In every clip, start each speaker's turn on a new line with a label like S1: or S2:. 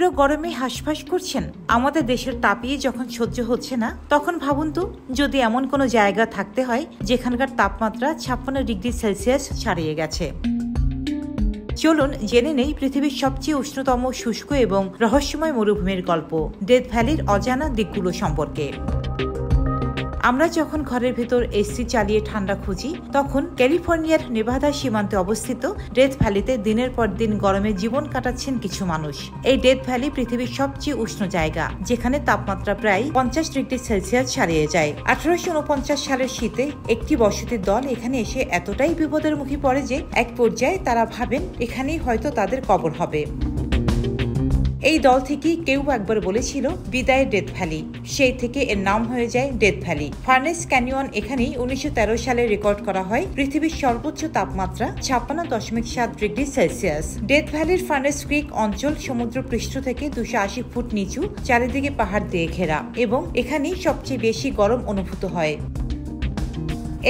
S1: তীব্র গরমে হাঁসফাঁস করছেন? আমাদের দেশের তাপিয়ে যখন সহ্য হচ্ছে না, তখন ভাবুন তো, যদি এমন কোনো জায়গা থাকতে হয় যেখানকার তাপমাত্রা 56 ডিগ্রি সেলসিয়াস ছাড়িয়ে গেছে। চলুন জেনে নেই পৃথিবীর সবচেয়ে উষ্ণতম শুষ্ক এবং রহস্যময় মরুভূমির গল্প, ডেথ ভ্যালির অজানা দিকগুলো সম্পর্কে। আমরা যখন ঘরের ভেতর এসি চালিয়ে ঠান্ডা খুঁজি, তখন ক্যালিফোর্নিয়ার নেভাদা সীমান্তে অবস্থিত ডেথ ভ্যালিতে দিনের পর দিন গরমে জীবন কাটাচ্ছেন কিছু মানুষ। এই ডেথ ভ্যালি পৃথিবীর সবচেয়ে উষ্ণ জায়গা, যেখানে তাপমাত্রা প্রায় 50 ডিগ্রি সেলসিয়াস ছাড়িয়ে যায়। 1849 সালের শীতে একটি বসতির দল এখানে এসে এতটাই বিপদের মুখে পড়ে যে এক পর্যায়ে তারা ভাবেন এখানেই হয়তো তাদের কবর হবে। এই দল থেকে কেউ একবার বলেছিল বিদায় ডেথ ভ্যালি। সেই থেকে এর নাম হয়ে যায় ডেথ ভ্যালি। ফার্নেস ক্যানিয়ন এখানেই 1913 সালে রেকর্ড করা হয় পৃথিবীর সর্বোচ্চ তাপমাত্রা 56.7 ডিগ্রি সেলসিয়াস। ডেথ ভ্যালির ফার্নেস ক্রিক অঞ্চল সমুদ্র পৃষ্ঠ থেকে 280 ফুট নিচু, চারিদিকে পাহাড় দিয়ে ঘেরা, এবং এখানেই সবচেয়ে বেশি গরম অনুভূত হয়।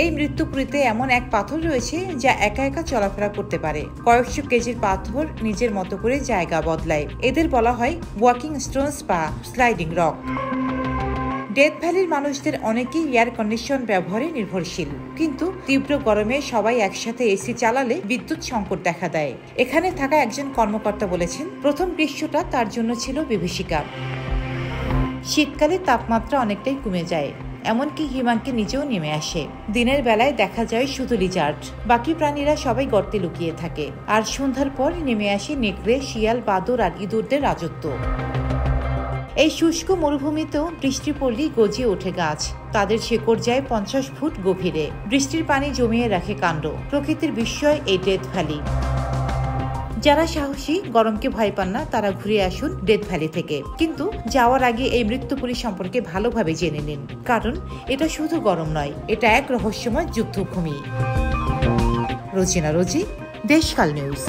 S1: এই মৃত্যুপুরীতে এমন এক পাথর রয়েছে যা একা একা চলাফেরা করতে পারে। কয়েকশো কেজির পাথর নিজের মতো করে জায়গা বদলায়। এদের বলা হয় ওয়াকিং স্টোনস বা স্লাইডিং রক। ডেথ ভ্যালির মানুষদের অনেকেই এয়ার কন্ডিশন ব্যবহারে নির্ভরশীল, কিন্তু তীব্র গরমে সবাই একসাথে এসি চালালে বিদ্যুৎ সংকট দেখা দেয়। এখানে থাকা একজন কর্মকর্তা বলেছেন, প্রথম গ্রীষ্মটা তার জন্য ছিল বিভীষিকা। শীতকালে তাপমাত্রা অনেকটাই কমে যায়, এমনকি হিমাঙ্কে নিচেও নেমে আসে। দিনের বেলায় দেখা যায় শুধু লিজার্ড, বাকি প্রাণীরা সবাই গর্তে লুকিয়ে থাকে। আর সন্ধ্যার পর নেমে আসে নেকড়ে, শিয়াল, বাদর আর ইঁদুরদের রাজত্ব। এই শুষ্ক মরুভূমিতেও বৃষ্টি পড়লেই গজিয়ে ওঠে গাছ। তাদের শেকড় যায় 50 ফুট গভীরে। বৃষ্টির পানি জমিয়ে রাখে কাণ্ড। প্রকৃতির বিস্ময় এই ডেথ ভ্যালি। যারা সাহসী, গরমকে ভয় পান না, তারা ঘুরে আসুন ডেথ ভ্যালি থেকে। কিন্তু যাওয়ার আগে এই মৃত্যুপুরী সম্পর্কে ভালোভাবে জেনে নিন, কারণ এটা শুধু গরম নয়, এটা এক রহস্যময় যুদ্ধভূমি। রোজিনা রোজি, দেশকাল নিউজ।